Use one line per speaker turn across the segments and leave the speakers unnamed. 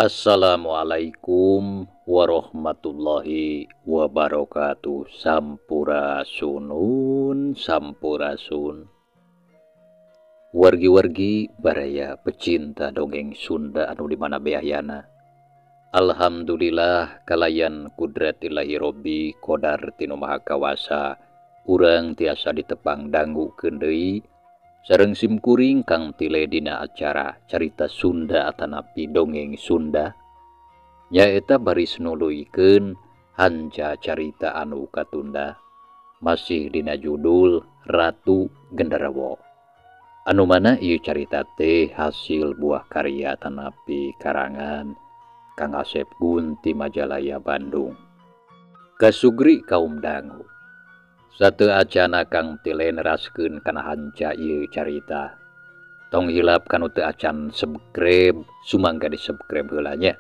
Assalamualaikum warahmatullahi wabarakatuh. Sampurasunun, sampurasun. Wargi-wargi baraya pecinta dongeng Sunda anu dimana beayana. Alhamdulillah kalayan kudratillahi robbi qadar tinu maha kawasa. Urang tiasa ditepang dangu deui sareng simkuring kang tile dina acara carita Sunda atanapi dongeng Sunda nyaeta baris nuluykeun hanca carita anu katunda masih dina judul Ratu Genderuwo. Anu mana ieu carita teh hasil buah karya tanapi karangan Kang Asep Gun ti Majalaya Bandung. Kasugri kaum dangu satu acana kang tile neraskeun kana hanca ieu carita. Tong hilap kanu teu acan subscribe sumangga di subscribe heula nya.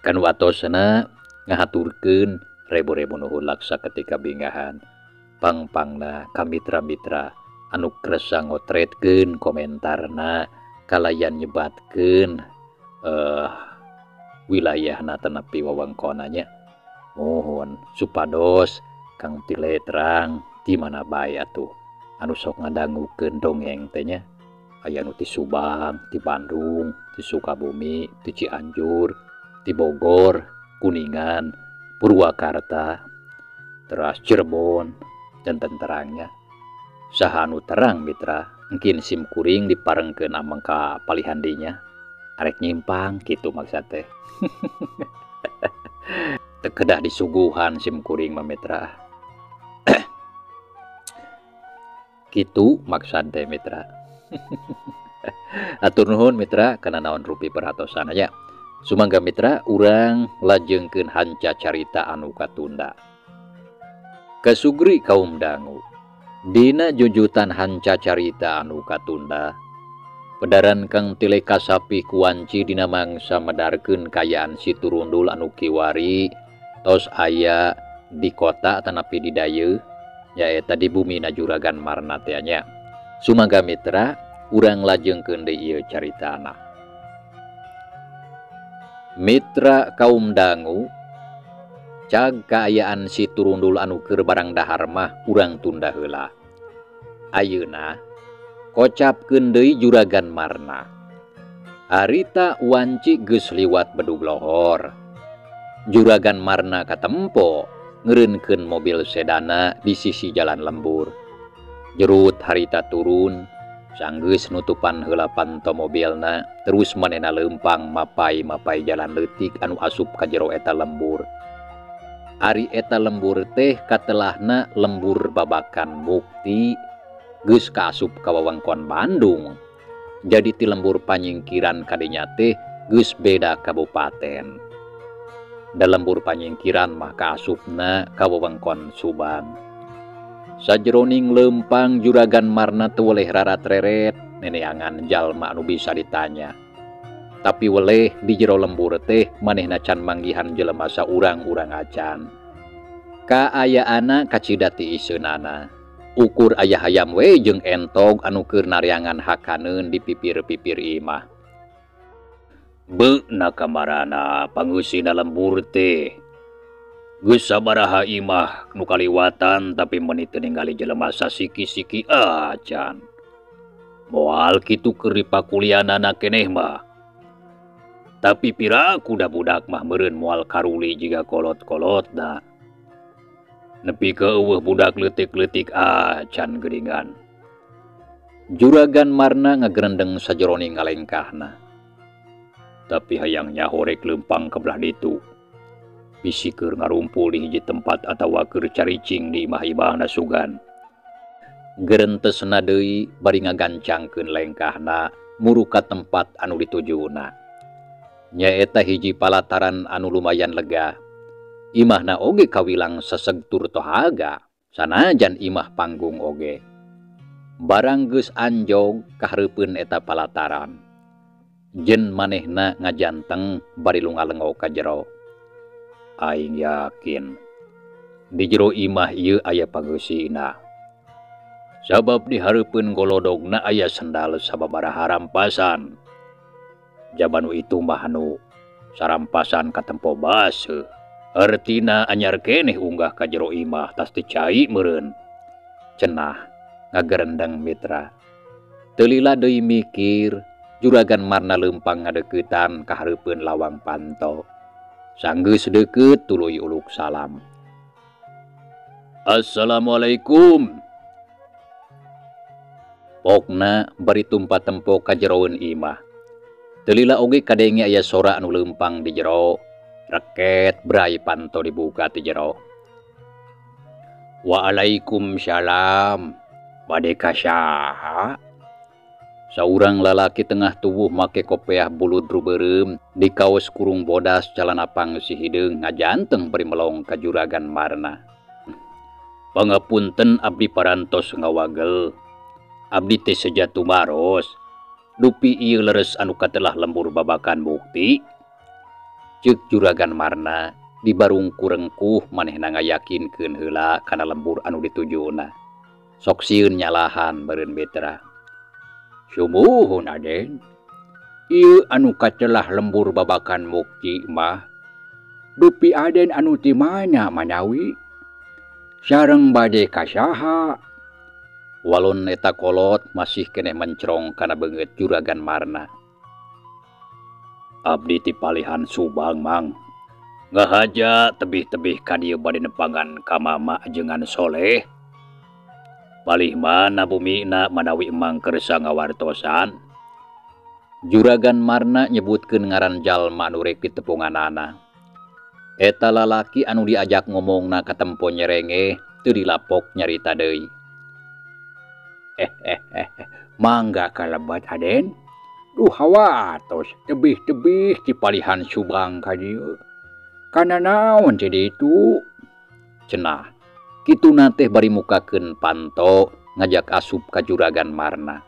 Kanu atosna ngahaturkeun rebo-rebo nuhun laksa ketika binggahan. Pangpangna ka mitra-mitra anu kersa ngotretkeun komentarna kalayan nyebatkeun wilayahna tanapi wewengkonna nya. Mohon supados Kang tile terang di mana bae atuh anu sok ngadangukeun dongeng teh nya. Aya nu ti Subang, ti Bandung, ti Sukabumi, ti Cianjur, ti Bogor, Kuningan, Purwakarta, teras Cirebon, dan terangnya. Saha anu terang mitra, engkin sim kuring diparengkeun ameng ka palihandinya. Arek nyimpang kitu maksud teh. Teu kedah disuguhan sim kuring mah mitra. Kitu maksud teh mitra. Atur nuhun mitra kana naon rupi perhatosan aya. Sumangga mitra urang lajengkeun hanca carita anu katunda. Kasugri kaum dangu. Dina jujutan hanca carita anu katunda, pedaran kang tile kasapi kuanci dina mangsa medarkeun kayaan si turundul anu kiwari tos aya di kota tanapi di dayeuh nyaeta di bumina Juragan Marna teh nya. Sumangga mitra urang lajengkeun deui ieu caritana. Mitra kaum dangu, cag kaayaan si turundul anu keur barang dahar mah urang tunda heula. Ayeuna kocapkeun deui Juragan Marna. Harita wanci geus liwat bedug lohor. Juragan Marna katempo ngeureunkeun mobil sedana di sisi jalan lembur. Jerut harita turun sanggeus nutupan heula panto mobilna terus manehna leumpang mapai-mapai jalan leutik anu asup ka jero eta lembur. Ari eta lembur teh katelahna lembur babakan Mukti geus kaasup ka wewengkon Bandung. Jadi ti lembur panyingkiran kadinya teh geus beda kabupaten. Da lembur panyingkiran mah kaasupna ka wewengkon Subang. Sajroning leumpang Juragan Marna teu weleh rarat-reret neneangan jalma anu bisa ditanya. Tapi weleh di jero lembur teh manehna can manggihan jelema saurang-urang acan. Kaayaana kacida ti iseunana. Ukur aya hayam we jeung entog anu keur nareangan hakaneun di pipir-pipir imah. Beuna kamarana pangusina lembur teh. Geus sabaraha imah nu kaliwatan tapi meuni teu ningali jelema sasiki-siki acan. Moal kitu keur dipakulianana keneh mah. Tapi piraku da budak mah meureun moal karuli jiga kolot-kolotna. Nepi ka eueuh budak leutik-leutik acan geuningan. Juragan Marna ngagerendeng sajroning ngalengkahna. Tapi hayang nyahorek leumpang kebelah ditu. Bisi keur ngarumpul di hiji tempat atawa keur caricing di imah-imahna sugan. Gerentesna deui bari ngagancangkeun lengkahna muru ka tempat anu ditujuna. Nyaeta hiji palataran anu lumayan lega. Imahna oge kawilang sasegtur tohaga, sanajan imah panggung oge. Barang geus anjog kahareupeun eta palataran. Jen manehna ngajanteng bari lunga-lengo ka jero. Aing yakin di jero imah ieu aya pangeusina. Sabab di hareupeun golodogna aya sendal sababaraha rampasan. Jabanu itu mah anu sarampasan katempo base artina anyar keneh unggah ka jero imah tas teu cai meureun, cenah ngagerendeng mitra. Teu lila deui mikir, Juragan Marna leumpang ngadeuketan ka hareupeun lawang panto. Sanggeus deukeut tuluy uluk salam. Assalamualaikum. Pokna bari tumpa tempo ka jeroeun imah. Teu lila oge kadenge aya sora anu leumpang di jero. Reket brai panto dibuka ti jero. Waalaikumsalam. Bade ka saha? Saurang lalaki tengah tubuh make kopiah buludru beureum di kaos kurung bodas calana pang si hideung ngajanteng bari melong ka Juragan Marna. Pangapunten abdi parantos ngawagel. Abdi teh sejatu maros. Dupi ieu leres anu katelah lembur babakan bukti. Ceuk Juragan Marna di barung kurengkuh manehna ngayakinkeun heula kana lembur anu ditujuna. Sok sieun nyalahan beureun mitra. Sumuhun Aden. Ieu anu katelah lembur babakan mukti mah. Dupi Aden anu ti mana manawi? Sareng bade ka saha? Walon eta kolot masih keneh mencrong kana beungeut Juragan Marna. Abdi ti palihan Subang mang. Ngahaja tebih-tebih ka dieu bade nepangan ka mama jengan Soleh. Palih mana bumina manawi emang kersa ngawartosan. Juragan Marna nyebutkeun ngaran jalma anu rek ditepunganana. Eta lalaki anu diajak ngomongna ka tempo nyerenge teu dilapok nyarita deui. Mangga kalebat Aden. Duh hawatos tebih-tebih ti palihan Subang ka dieu. Kana naon ti ditu? Cenah. Kituna teh bari mukakeun panto ngajak asup ka Juragan Marna.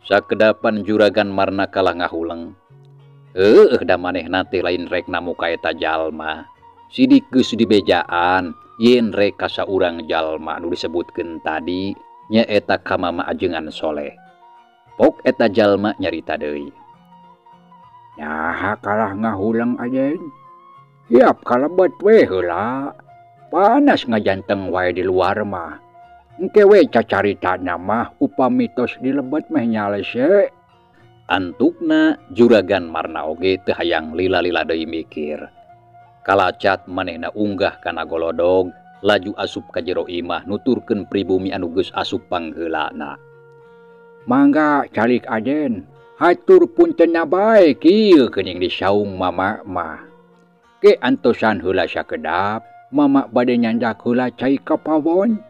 Sakedapan Juragan Marna kalah ngahuleng. Da manehna teh lain rek namuka eta jalma. Sidik geus dibejaan yen rek ka saurang jalma anu disebutkeun tadi nya eta ka mama ajengan Soleh. Pok eta jalma nyarita deui. Nyaha kalah ngahuleng Aden. Hiap kalebet we heula. Panas ngajanteng wae di luar mah. Engke we cacaritana mah upami tos dilebet meh nyalese. Antukna Juragan Marna oge teu hayang lila-lila deui mikir. Kalacat manehna unggah kana golodog, laju asup ka jero imah nuturkeun pribumi anu geus asup pangheulana. Mangga calik Aden, hatur puntenna bae kieu geuning disaung mama mah. Ke antosan heula sakedap. Mama bade nyandak heula cai ka pawon.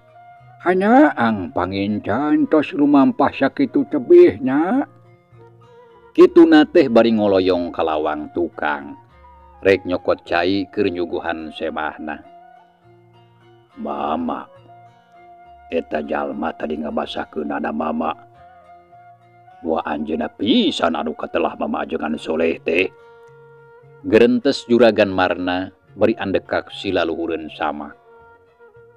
Hanaang pangincan tos lumampah sakitu tebihna. Kituna teh bari ngoloyong ka lawang tukang. Rek nyokot cai keur nyuguhan semahna. Mama. Eta jalma tadi ngabasakeun ada mama. Wa anjeunna pisan anu katelah mama ajengan Soleh teh. Gerentes Juragan Marna bari andekak silaluhureun sama.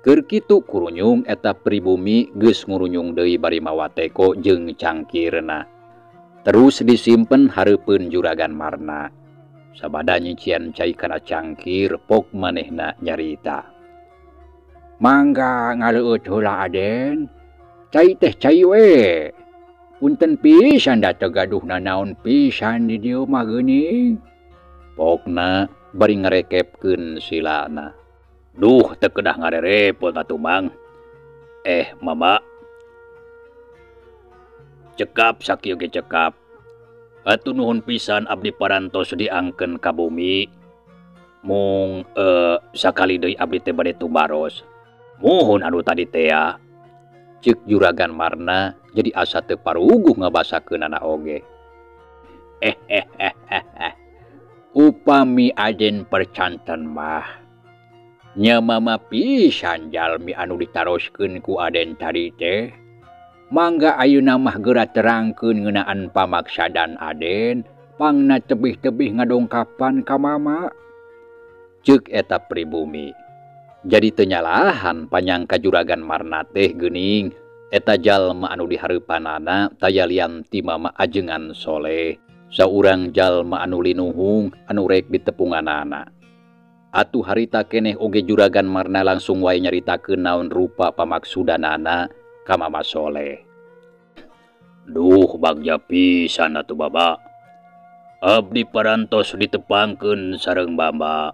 Keur kitu kurunyung eta pribumi geus ngurunyung deui bari mawa teko jeung cangkirna. Terus disimpen hareupeun Juragan Marna. Sabada nyician cai kana cangkir pok manehna nyarita. Mangga ngaleueut heula Aden. Cai teh cai we. Punten pisan da teu gaduhna naon pisan di dieu mah geuning. Pokna bari ngarekepkeun silana. Duh teu kedah ngarerepot atuh mang. Mama. Cekap sakieu ge cekap. Atuh nuhun pisan abdi parantos diangkeun ka bumi. Mung sakali deui abdi teh bade tubaros. Muhun anu tadi teh ya. Ceuk Juragan Marna jadi asa teu paruguh ngabasakeunana oge. Upami Aden percanten mah nya mama pisan jalmi anu ditaroskeun ku Aden tadi teh. Mangga ayeuna mah geura terangkeun ngeunaan pamaksadan Aden pangna tebih-tebih ngadongkapan ka mama. Ceuk eta pribumi. Jadi teu nyalahan panyangka Juragan Marna teh geuning eta jalma anu dihareupanana taya lian ti mama ajengan Soleh. saurang jalma anu linuhung anu rek ditepunganana. Atuh harita keneh oge Juragan Marna langsung wae nyaritakeun naon rupa pamaksudanana ka Mama Soleh. Duh bagja pisan atuh Baba. Abdi parantos ditepangkeun sareng Bamba.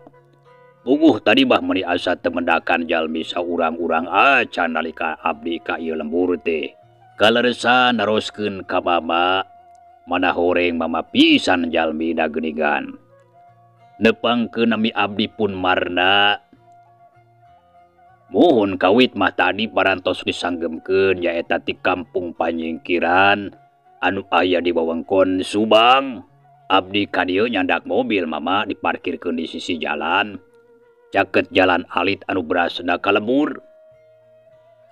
Puguh tadi bah meuni asa temendakan jalmi saurang-urang acan nalika abdi ka ieu lembur teh. Kaleresan naroskeun ka Mama, mana horeng Mama pisan jalmi da geunigan. Nepangkeun nami abdi pun Marna. Mohon kawit mah tadi parantos disanggemkeun nyaeta ti kampung panyingkiran anu aya di wewengkon Subang. Abdi ka dieu nyandak mobil Mama diparkirkeun di sisi jalan. Caket jalan alit anu berasna ka lembur.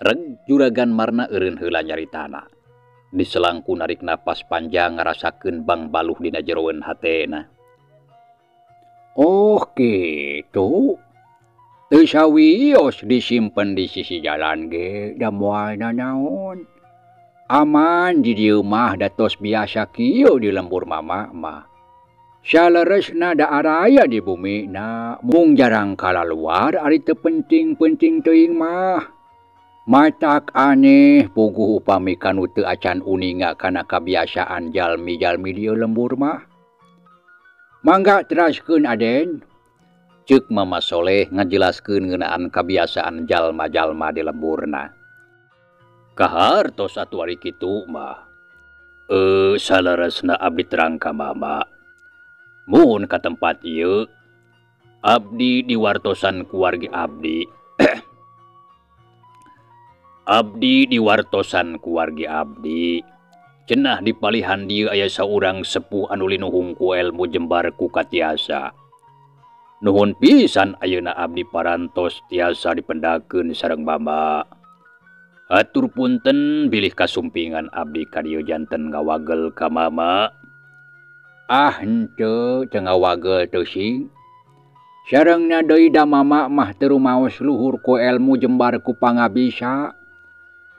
Reg Juragan Marna eureun heula nyaritana. Diselangku narik napas panjang ngarasakeun bang baluh dina jeroeun hatena. Oh kitu. Teu sawios disimpen di sisi jalan ge da moal naon. Aman di dieu mah da tos biasa kieu di lembur Mama mah. Saleresna da araya di bumi na mung jarang kalaluar ari teu penting-penting teuing mah. Matak aneh puguh upami kanu teu acan uninga kana kabiasaan jalmi-jalmi dieu lembur mah. Mangga teraskeun Aden. Ceuk Mama Soleh ngajelaskeun ngeunaan kabiasaan jalma-jalma di lemburna. Kahartos atuh ari kitu mah. Saleresna abdi terang ka Mama. Muhun ka tempat ieu abdi diwartosan kuwargi abdi. Abdi diwartosan kuwargi abdi. Cenah di palihan dieu aya saurang sepuh anu linuhung ku elmu jembar ku katiasa. Nuhun pisan ayeuna abdi parantos tiasa dipendakeun sareng Bamba. Atur punten bilih kasumpingan abdi ka dieu janten ngawagel ka Mama. Ah henteu teu ngawagel teu sing. Sarengna deui da Mama mah teu rumaos luhur ku elmu jembar ku pangabisa.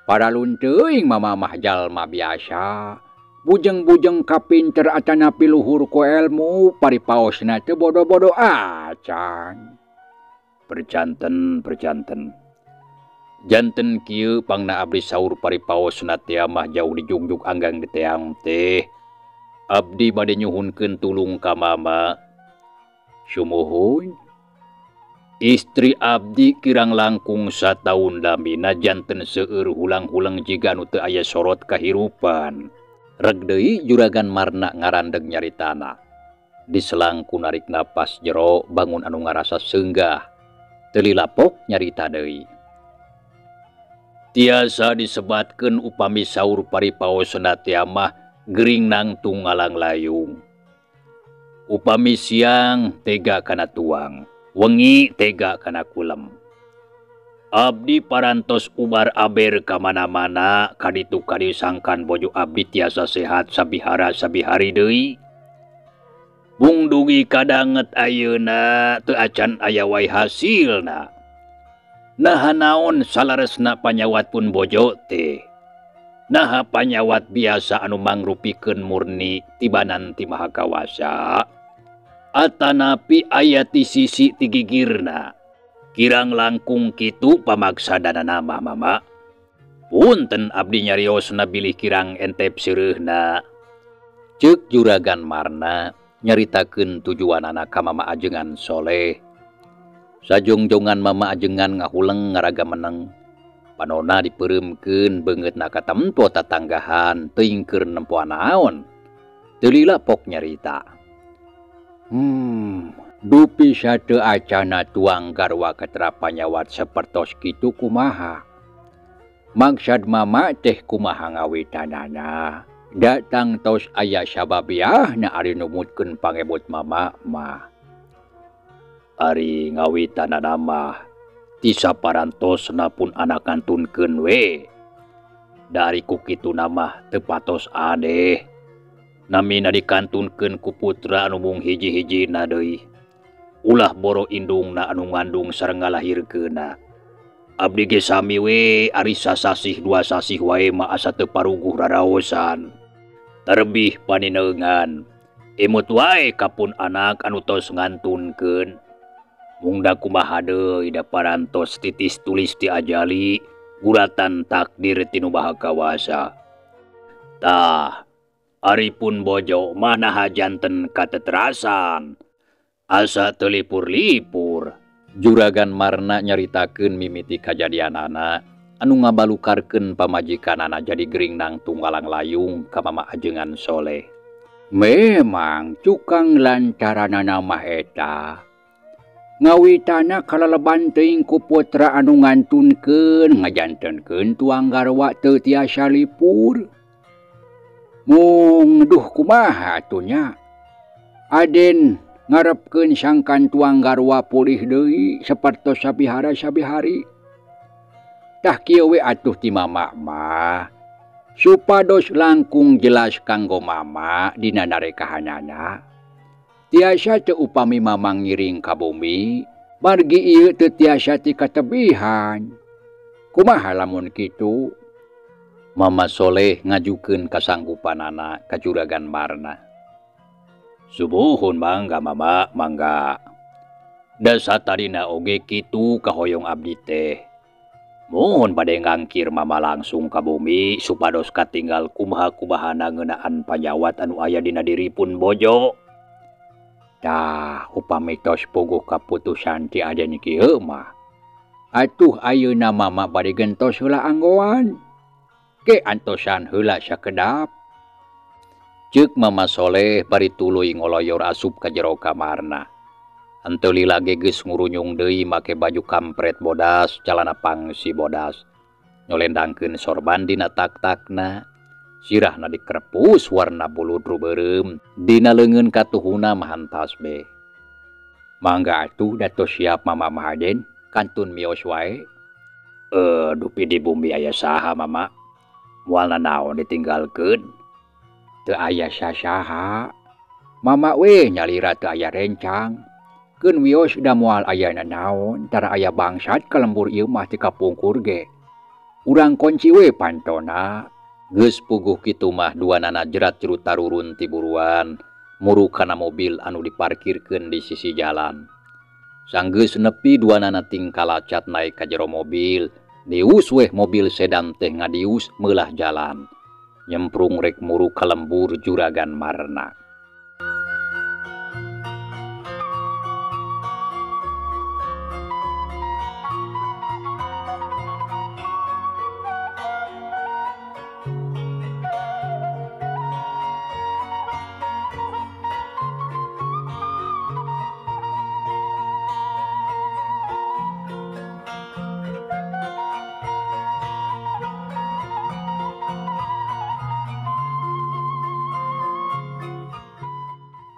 Padahal teuing Mama mah jalma biasa. Bujeng-bujeng kapinter atanapi luhur ku ilmu paripaosna teu bodo-bodo acan. Percanten. Janten kieu pangna abdi saur paripaosna teh mah jauh dijungjung anggang di teang teh. Abdi bade nyuhunkeun tulung ka Mama. Sumuhun. Istri abdi kirang langkung sataun lamina janten seueur hulang-hulang jiga anu teu aya sorot kahirupan. Reg deui Juragan Marna ngarandeg nyaritana. Diselangku narik napas jero bangun anu ngarasa seunggah. Teu lilapok nyarita deui. Tiasa disebatkeun upami saur paripaosna teh mah gering nangtung ngalang layung. Upami siang tega kana tuang, wengi tega kana kulem. Abdi parantos ubar aber ka mana-mana kaditu kadisangkan bojo abdi tiasa sehat sabihara-sabihari deui. Bung dugi kadanget ayeuna teu acan aya wae hasilna. Naha naon salaresna panyawat pun bojo teh. Naha panyawat biasa anu mangrupikeun murni tibanan ti Maha Kawasa. Atanapi aya ti sisi ti gigirna. Kirang langkung kitu pamaksadana Mama. Punten abdi nyariosna bilih kirang entep seureusna. Ceuk Juragan Marna nyaritakeun tujuanana ka Mama Ajengan Soleh. Sajongjongan Mama Ajengan ngahuleng ngaraga meneng. Panona dipeureumkeun beungeutna ka tempo tatanggahan teuing keur nempoan naon. Teu lilapok nyarita. Dupi satu acana tuang garwa katra panyawat sapertos kitu kumaha. Maksud Mama teh kumaha ngawitanana. Datang tos aya sababiahna ari numutkeun pangebut Mama mah. Ari ngawitanana mah ti saparantosna pun anak ngantunkeun we. Dari ku kituna mah teu patos adeh. Namina dikantunkeun ku putra anu mung hiji-hijina deui. Ulah boro indungna anu ngandung sareng ngalahirkeunna. Abdi ge sami we ari sasasih dua sasih wae mah asa teu paruguh raraosan. Terbih paninengan Imut wae kapun anak anu tos ngantunkeun. Mung da kumaha deui da parantos titis tulis ti ajali, guratan takdir tinu Maha Kawasa. Tah, aripun bojo manaha janten kateterasan. Asa teu lipur-lipur. Juragan Marna nyaritakeun mimiti kajadianana anu ngabalukarkeun pamajikanana jadi gering nang tunggalang layung ka Mama Ajengan Soleh. Memang cukang lantaranana mah eta ngawitana kalaleban teuing ku putra anu ngantunkeun ngajantenkeun tuang garwa teu tiasa lipur. Mung duh kumaha atunya Aden ngarepkeun sangkan tuang garwa pulih deui sapertos sabihara-sabihari. Tah kieu we atuh ti mama mah supados langkung jelas kanggo mama dina narekahanana. Tiasa teu upami mama ngiring ka bumi, margi ieu teu tiasa ti katebihan. Kumaha lamun kitu? Mama Soleh ngajukeun kasanggupanana ka Juragan Marna. Subuhun mangga mama, mangga. Da satadina oge kitu kahoyong abdi teh. Mohon bade ngangkir mama langsung ka bumi supados katinggal kumaha-kumahana ngeunaan panyawat anu aya dina diripun bojo. Tah, upami tos puguh kaputusan ti Aden kieu mah. Atuh ayeuna mama bade gentos heula anggoan. Ke antosan heula sakedap. Ceuk Mama Soleh bari tuluy ngoloyor asup ka jero kamarna. Henteu lila geus ngurunyung deui make baju kampret bodas, calana pangsi bodas. Nyolendangkeun sorban dina tak-takna. Sirahna dikrepus warna buludru beureum, dina leungeun katuhuna mahan tasbih. Mangga atuh datos siap Mama Aden, kantun mios wae. Dupi di bumi aya saha Mama? Moalna naon ditinggalkeun? Teu aya sasaha. Mama we nyalira teu aya rencang. Keun wios da moal aya nanaon, tara aya bangsat ka lembur ieu mah ti kapungkur ge. Urang konci we pantona. Geus puguh kitu mah duanana jerat jerut tarurun ti buruan, muru kana mobil anu diparkirkeun di sisi jalan. Sanggeus nepi duanana tingkalacat naik ka jero mobil, dius weh mobil sedan teh ngadius meulah jalan. Nyemprung rek muru ka lembur Juragan Marna.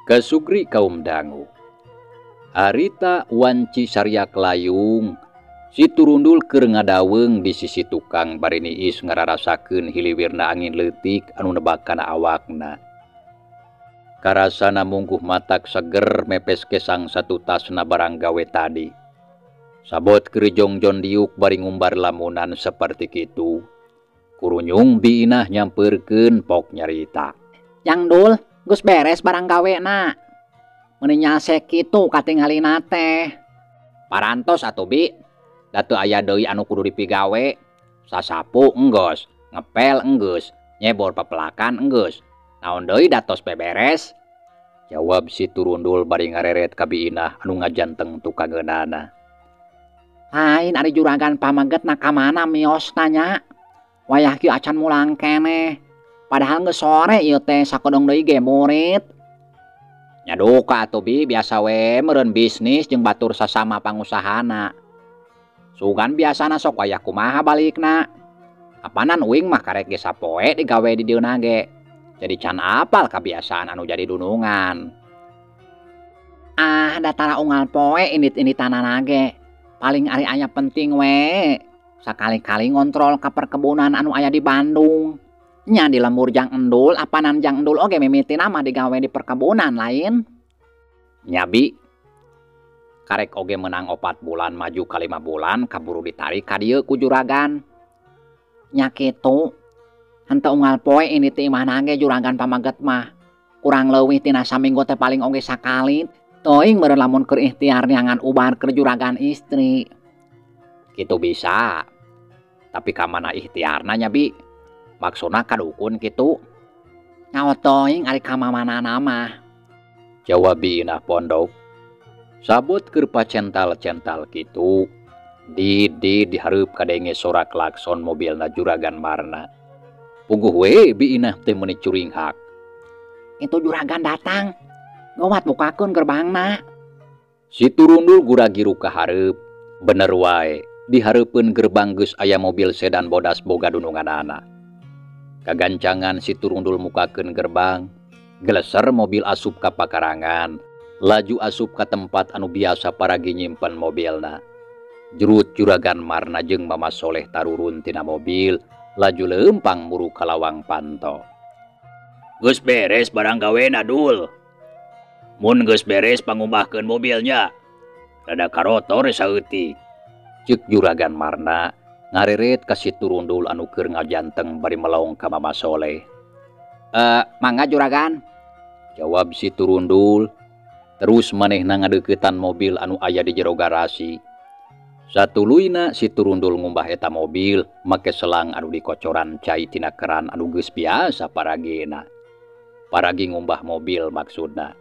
Kasugri kaum dangu. Harita wanci saryak layung, si turundul keur ngadaweung di sisi tukang bari niis ngararasakeun hiliwirna angin leutik anu nebakana awakna. Karasana mungguh matak seger mepes kesang satu tasna barang gawe tadi. Sabot keur jongjon diuk bari ngumbar lamunan seperti kitu. Kurunyung biinah nyampeurkeun pok nyarita.
Yang Dul, geus beres barang gawe na. Meuni nyasek kitu katinggalina teh.
Parantos atuh Bi. Da teu aya deui anu kudu dipigawe. Sasapu enggeus, ngepel enggeus, nyebor pepelakan enggeus. Naon deui da tos beberes? Jawab si turundul bari ngareret ka biinah anu ngajanteng tukangeunana.
Lain ari juragan pamaget na ka mana miosna nya. Wayah kieu acan mulang keneh. Padahal geus sore ieu teh sakodong deui ge murid.
Nya duka atuh Bi, biasa we meureun bisnis jeung batur sasama pangusahana. Sugan biasana sok wayah kumaha balikna. Apanan uing mah karek ge sapoe digawe di dieuna ge. Jadi can apal kabiasaan anu jadi dunungan.
Ah, datara unggal poe indit-inditanana ge. Paling ari aya penting we. Sakali-kali ngontrol ka perkebunan anu aya di Bandung. Nya di lembur Jang Endul, apanan Jang Endul oge mimitina mah digawe di perkebunan lain.
Nya Bi. Karek oge menang 4 bulan maju ka 5 bulan kaburu ditarik ka dieu ku juragan.
Nya kitu. Henteu unggal poe indit ti imahna ge juragan pamaget mah. kurang leuwih tina saminggu teh paling oge sakali teuing meureun lamun keur ikhtiar neangan ubar keur juragan istri.
Kitu bisa. Tapi ka mana ikhtiarna nya Bi? Maksudna kadukun kitu?
Nyaho teuing ari ka mamanana mah.
Jawab Biinah pondok. Sabut keur pacental-cental kitu, dihareup kadenge sorak klakson mobilna juragan Marna. Puguh we Biinah teh meuni curinghak.
Itu juragan datang. Gawat bukakeun gerbangna.
Si Turundul gura-giru ka hareup. Bener wae, dihareupeun gerbang geus aya mobil sedan bodas boga dununganana. Kagancangan si Turundul mukakeun gerbang, geleser mobil asup ka pakarangan, laju asup ka tempat anu biasa paragi nyimpen mobilna. Jurut juragan Marna jeung Mama Soleh tarurun tina mobil, laju leumpang muru ka lawang panto. Geus beres barang gawena Dul. Mun geus beres pangumbahkeun mobilnya. Rada karotor saeutik. Ceuk juragan Marna ngareret ka si Turundul anu keur ngajanteng bari melong ka Mama Soleh.
Mangga juragan.
Jawab si Turundul. Terus manehna ngadeuketan mobil anu aya di jero garasi. Satuluyna si Turundul ngumbah eta mobil make selang anu dikocoran cai tina keran anu geus biasa paragena. Paragi ngumbah mobil maksudna.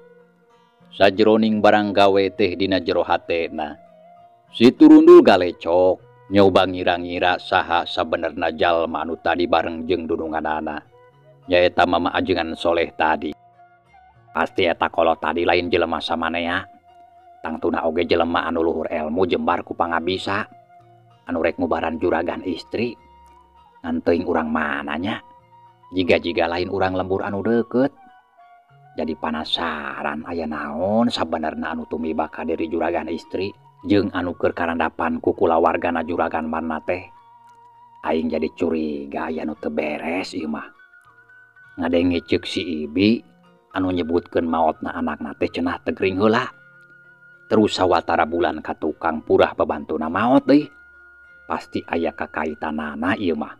Sajroning barang gawe teh dina jero hatena. Si Turundul galecok nyoba ngira-ngira saha sabenerna jalma anu tadi bareng jeung dununganana. Nyaeta Mama ajengan Soleh tadi. Pasti eta kolot tadi lain jelema samanea. Tangtuna oge jelema anu luhur elmu jembar ku pangabisa. Anu rek ngubaran juragan istri. Ngan teuing urang mananya. Jiga-jiga lain urang lembur anu deukeut. Jadi panasaran aya naon sabenerna anu tumiba ka diri juragan istri jeung anu keur karandapan ku kulawargana juragan Marna teh. Aing jadi curiga aya anu teu beres ieu mah. Ngadenge ceuk si Ibi anu nyebutkeun maotna anakna teh cenah teu gering heula. Terus sawatara bulan ka tukang purah babantuna maot deui. Pasti aya kakaitanana ieu mah.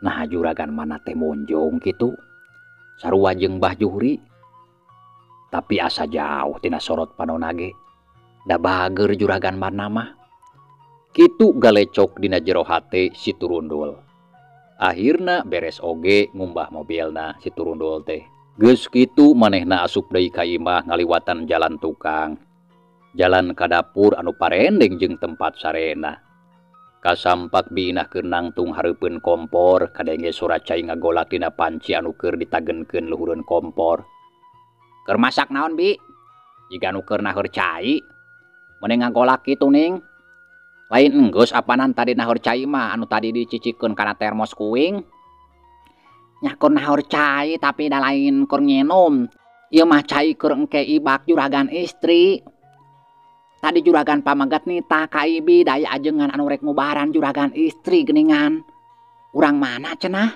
Nah juragan Marna teh monjong kitu. Sarua jeung Mbah Juhri. Tapi asa jauh tina sorot panonna ge. Da bager juragan Marna mah. Kitu galecok dina jero hate si Turundul. Akhirna beres oge ngumbah mobilna si Turundul teh. Geus kitu manehna asup deui ka imah ngaliwatan jalan tukang. Jalan ka dapur anu parendeng jeung tempat sarena. Kasampak Biinah keur nangtung hareupeun kompor kadenge suara cai ngagolak dina panci anu keur ditagenkeun luhureun kompor.
Keur masak naon Bi? Jiga nu keur naheur cai. Mending ngagolak kitu ning. Lain enggeus apanan tadi naheur cai mah anu tadi dicicikeun kana termos kuing. Nya keur naheur cai tapi da lain keur nginum. Ieu mah cai keur engke ibak juragan istri. Tadi juragan pamagat nitah ka Ibi daya ajengan anu rek ngubaran juragan istri geuningan. Urang mana cenah?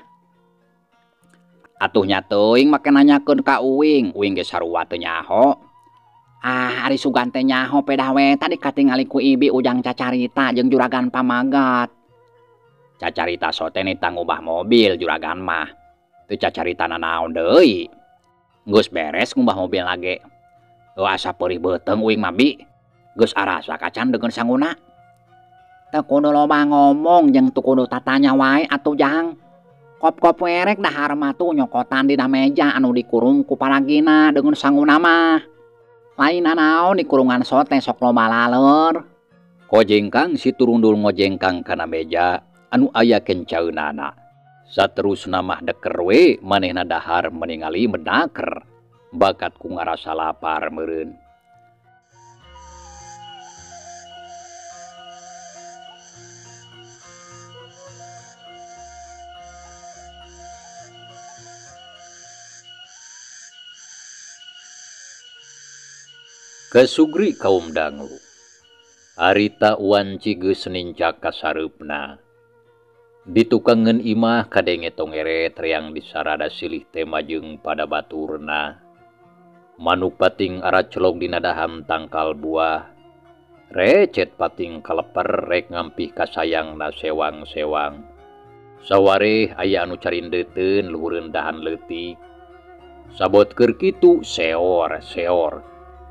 Atuh nya teuing make nanyakeun ka uing ge sarua teu nyaho. Ari Sugan teh nyaho pedah we tadi katingali ku Ibi ujang cacarita jeung juragan pamagat. Cacarita sote nita ngubah mobil juragan mah. Teu cacaritana naon deui. Geus beres ngubah mobil lage. Heuh asa peurih beuteung uing mah Bi. Geus arasa kacan dengan sangguna. Teu kudu loba ngomong jeung teu kudu tatanya wae atuh jang. Kop-kop werek dahar mah tuh nyokotan dina meja anu dikurung ku paragina dengan sangguna mah. Lain naon di kurungan sote sok loba laleur.
Kojengkang si Turundul ngojengkang kana meja anu aya kencaeunana. Saterusna mah deker we manehna dahar meningali medaker. Bakat ku ngarasa lapar meureun. Kesugri kaum dangu. Harita wanci geus nincak ka sareupna. Ditukangeun imah kadenge tongeret reang disarada silih teh majeng pada baturna. Manuk pating aracelok dina daham tangkal buah. Recet pating kaleper rek ngampih ka sayangna sewang-sewang. Sawareh aya anu carindeuteun luhureun dahan leutik. Sabot keur kitu seor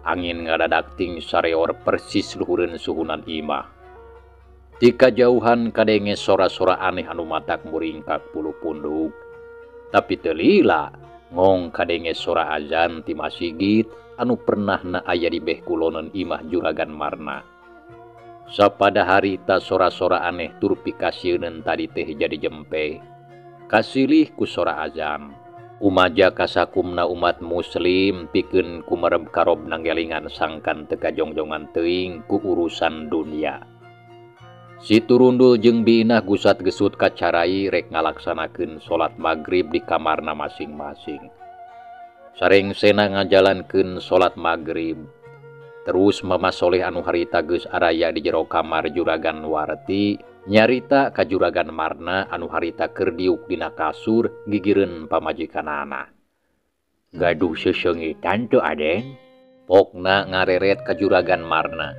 angin ngadadak ting sareor persis luhureun suhunan imah. Di kajauhan kadenge sora-sora aneh anu matak muringkak puluh punduk. Tapi teu lila ngong kadenge sora azan ti masjid anu pernahna aya di beh kulonan imah Juragan Marna. Sapada harita sora-sora aneh tur pikasieun tadi teh jadi jempe. Kasilih ku sora azan. Umaja kasakumna umat muslim pikeun kumareb karob nanggelingan sangkan teu kajongjongan teuing ku urusan dunia. Si Turundul jeung biinah gusat gesut kacarai rek ngalaksanakeun salat magrib di kamarna masing-masing. Sarengsena ngajalankeun salat magrib. Terus Mama Soleh anu harita geus araya di jero kamar Juragan Warti nyarita ka Juragan Marna anu harita keur diuk dina kasur gigireun pamajikanana. "Gaduh seseungitan teu Aden?" Pokna ngareret ka Juragan Marna.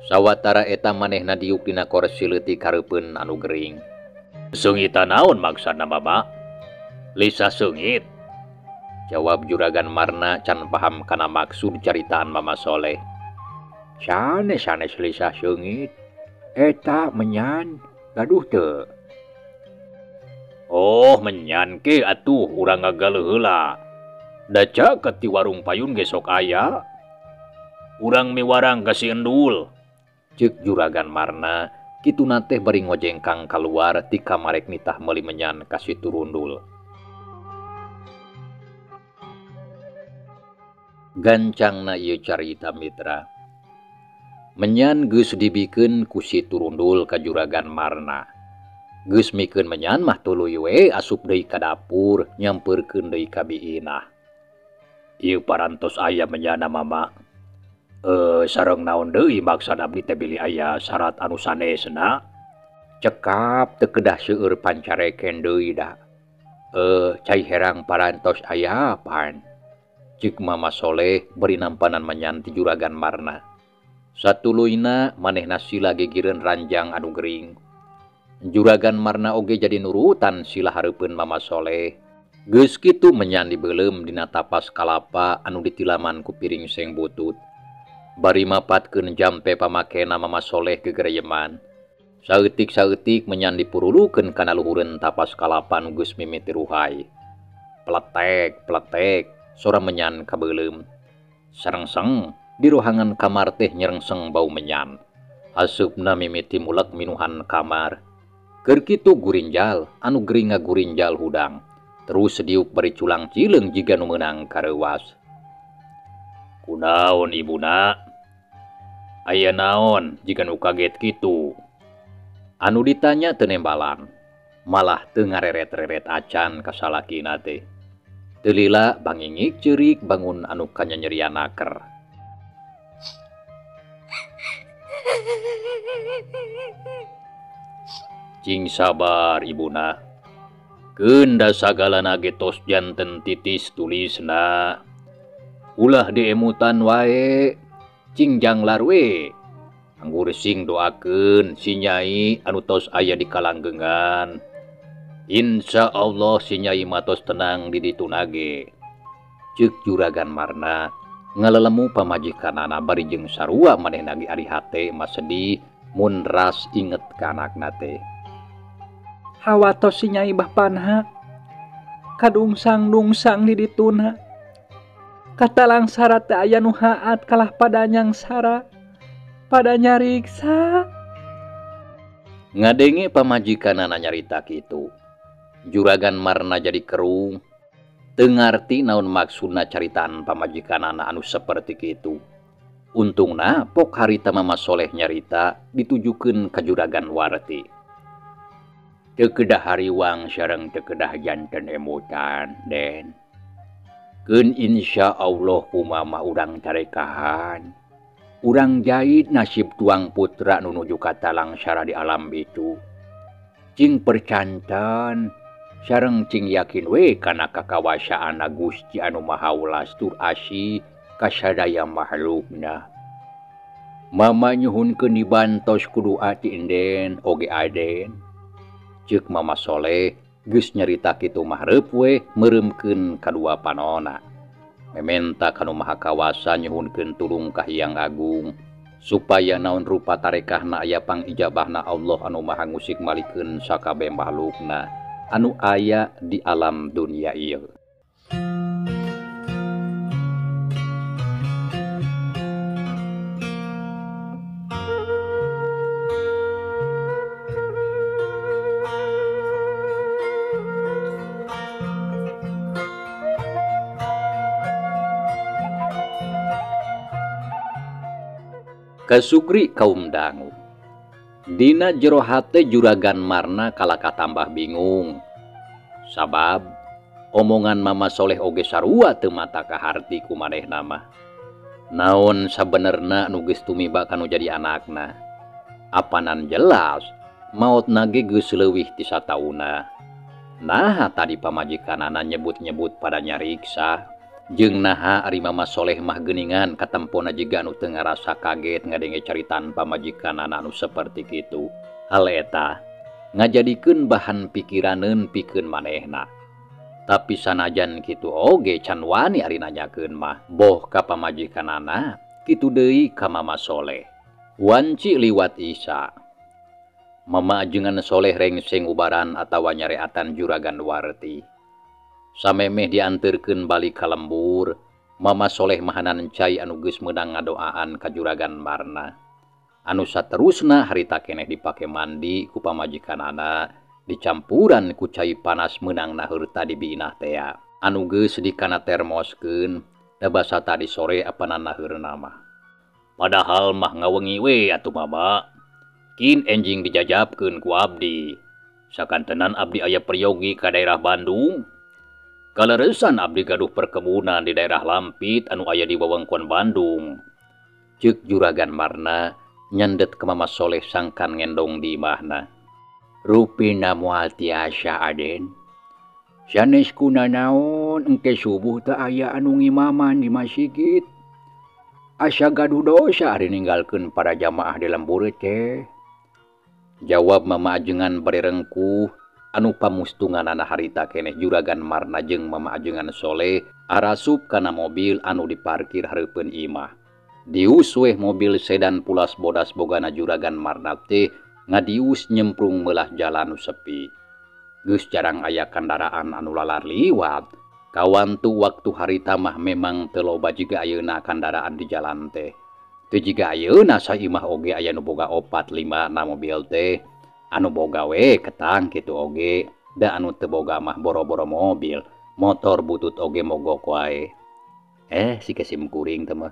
Sawatara eta manehna diuk dina kursi leutik hareupeun anu gering. "Seungitan naon maksudna Mama?" "Lisa seungit," jawab Juragan Marna can paham kana maksud caritaan Mama Soleh. "Sanes Lisa seungit. Eta menyan gaduh teu." "Oh menyan ke atuh urang ngagaleun heula. Da caket ti warung payun ge sok aya. Urang miwarang ka si Endul," ceuk Juragan Marna kituna teh bari ngojengkang kaluar ti kamarek nitah meuli menyan ka si Turundul. Gancangna ieu carita mitra. Menyan geus dibikeun ku si Turundul ka Juragan Marna. Geus mikeun menyan mah tuluy we asup deui ka dapur nyampeurkeun deui ka biinah. "Ieu parantos aya menyanna Mama. Sareng naon deui maksud abdi teh bilih aya syarat anu sanesna?" "Cekap teu kedah seueur pancareken deui da. Cai herang parantos aya pan," ceuk Mama Soleh beri nampanan menyan ti Juragan Marna. Satuluyna manehna sila gigireun ranjang anu gering. Juragan Marna oge jadi nurutan sila hareupeun Mama Soleh. Geus kitu menyan dibeulem dina tapas kalapa anu ditilaman ku piring seng butut. Bari mapatkeun jampe pamakena Mama Soleh gegereyeman. Saeutik-saeutik menyan dipurulukeun kana luhureun tapas kalapa anu geus mimiti ruhay. Pletek, sora menyan kabeulem. Sarengseng di rohangan kamar teh nyerengseng bau menyan. Haseupna mimiti mulek minuhan kamar. Keur kitu gurinjal anu gering ngagurinjal hudang. Terus diuk bari culang cileung jiga nu meunang kareuwas. "Kunaon ibuna? Aya naon jiga nu kaget kitu?" Anu ditanya teu nembalan. Malah teu ngareret-reret acan ka salakina teh. Teu lila bangingik ceurik bangun anu kanyanyerianaker. "Cing sabar ibuna. Keunda sagalana ge tos janten titis tulisna. Ulah diemutan wae. Cing janglar we. Anggur sing doakeun si Nyai anu tos aya di kalanggengan. Insya Allah si Nyai matos tenang di dituna ge," ceuk Juragan Marna ngalelemu pamajikanana bari jeung sarua manehna ge ari hate mah sedih mun ras inget ka anakna teh.
"Hawatos si Nyai Bapana kadungsang-dungsang di dituna. Katalang sara teu aya nu haat kalah padanyang sara pada nyariksa."
Ngadenge pamajikanana nyarita kitu, Juragan Marna jadi kerung. Teu ngarti naon maksudna caritaan pamajikanana anu saperti kitu. Untungna pok harita Mama Soleh nyarita ditujukeun ka Juragan Warti. "Teu kedah hariwang sareng teu kedah janten emutan, Den. Keun insya Allah umama urang tarekahan. Urang jahit nasib tuang putra nu nuju ka talang sara di alam itu. Cing percantan sareng cing yakin we kana kakawasaan Gusti anu Maha Welas tur asih ka sadaya makhlukna. Mama nyuhunkeun dibantos ku doa ti Enden oge Aden," ceuk Mama Soleh geus nyarita kitu mah reup we meuremkeun kadua panona. Mementa kanu maha kawasa nyuhunkeun tulung ka Hyang Agung supaya naon rupa tarekahna aya pangijabahna Allah anu maha ngusik malikeun sakabeh makhlukna anu aya di alam dunia ieu. Kasugri kaum dangu. Dina jero hate Juragan Marna kalaka tambah bingung. Sabab omongan Mama Soleh oge sarua teu mata kaharti ku manehna mah. Naon sabenerna anu geus tumiba kanu jadi anakna? Apanan jelas maotna ge geus leuwih ti satauna. Nah tadi pamajikanana nyebut-nyebut pada nyariksa. Jeung naha ari Mama Soleh mah geuningan katempona jiga anu teu ngarasa kaget ngadenge caritan pamajikanana anu saperti kitu. Hal eta ngajadikeun bahan pikiraneun pikeun manehna. Tapi sanajan kitu oge can wani ari nanyakeun mah boh ka pamajikanana kitu deui ka Mama Soleh. Wanci liwat Isa. Mama ajengan Soleh rengseng ubaran atawa nyareatan Juragan Warti. Samemeh dianterkeun balik ka lembur, Mama Soleh mahanan cai anu geus meunang ngadoaan ka Juragan Marna. Anu saterusna harita keneh dipake mandi ku pamajikanana, dicampuran ku cai panas meunangna heurta di biinah tea. Anu geus dikana termoskeun, da basa tadi sore apanana heurna mah. Padahal mah ngawengi we atuh Mama. Kin enjing dijajabkeun ku abdi. Sakantenan abdi aya peryogi ka daerah Bandung. Kaleresan abdi gaduh perkebunan di daerah Lampit anu aya di wewengkon Bandung. Ceuk Juragan Marna nyandet ke Mama Soleh sangkan ngendong di imahna. Rupina moal tiasa Aden. Sanes kunanaon engke subuh teu aya anu ngimaman di masjid. Asa gaduh dosa ari ninggalkeun para jamaah di lembur teh. Jawab Mama ajengan bari rengkuh. Anu pamustunganana harita keneh Juragan Marna jeung Mama ajengan Soleh arasup kana mobil anu diparkir hareupeun imah. Dius weh mobil sedan pulas bodas bogana Juragan Marna teh ngadius nyemprung meulah jalan nu sepi. Geus jarang aya kendaraan anu lalar liwat. Kawantu waktu harita mah memang teu loba jiga ayeuna kendaraan di jalan teh. Teu jiga ayeuna saimah oge aya nu boga 4-5 na mobil teh. Anu boga we ketang kitu oge, da anu teu boga mah boro-boro mobil, motor butut oge mogok wae. Si kesim kuring teh mah.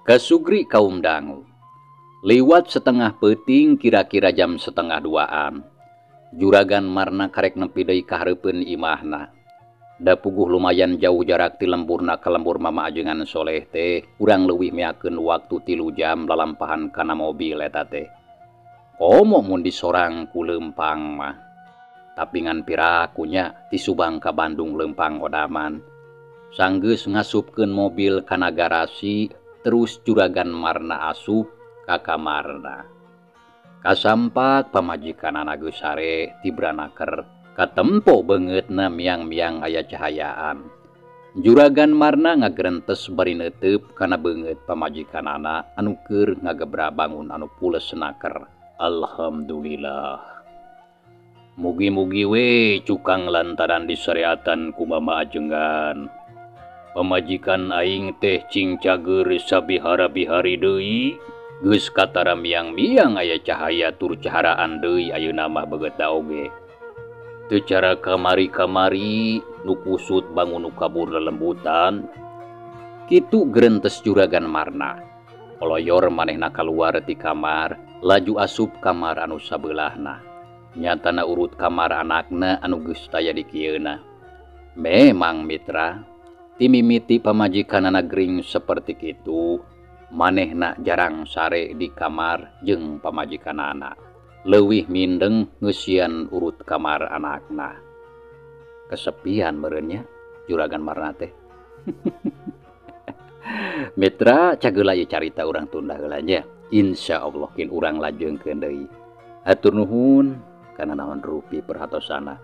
Kasugri kaum dangu. Liwat setengah peuting kira-kira jam 1:30-an. Juragan Marna karek nepi deui ka hareupeun imahna. Da puguh lumayan jauh jarak ti lemburna ka lembur Mama ajengan Soleh teh, urang leuwih meakeun waktu 3 jam lalampahan kana mobil eta teh. Komo mun disorang ku leumpang mah. Tapi ngan pirakunya ti Subang ka Bandung leumpang odaman. Sanggeus ngasupkeun mobil kana garasi, terus Juragan Marna asup ka kamarna. Kasampak pamajikanana geus sare tibranaker. Katempo beungeutna miang-miang aya cahayaan. Juragan Marna ngagrentes bari neuteup kana beungeut pamajikanana anu keur ngagebra bangun anu pules naker. Alhamdulillah. Mugi-mugi we cukang lantaran disareatan ku Mama ajengan. Pamajikan aing teh cing cager sabihara-bihari deui. Geus katara miang-miang aya cahaya tur caharaan deui ayeuna mah begeutta oge. Teu cara kamari-kamari nu kusut bangun nu kabur lelembutan. Kitu grentes Juragan Marna. Koloyor manehna kaluar ti kamar, laju asup kamar anu sabelahna. Nyatana urut kamar anakna anu geus taya di kieuna. Memang mitra, ti mimiti pamajikanana gering seperti kitu, manehna jarang sare di kamar jeung pamajikanana. Leuwih mindeng ngeusian urut kamar anakna. Kesepian meureunnya Juragan Marna teh. Mitra cageula ieu carita urang tunda heula nya. Insyaallah kin urang lajengkeun deui. Hatur nuhun. kana naon rupi perhatosana.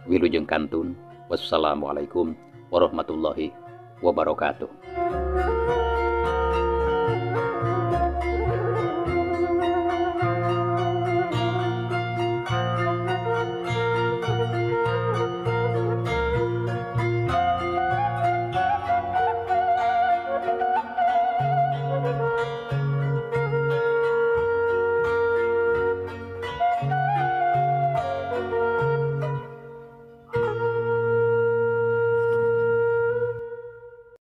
Wilujeng kantun. Wassalamualaikum warahmatullahi wabarakatuh.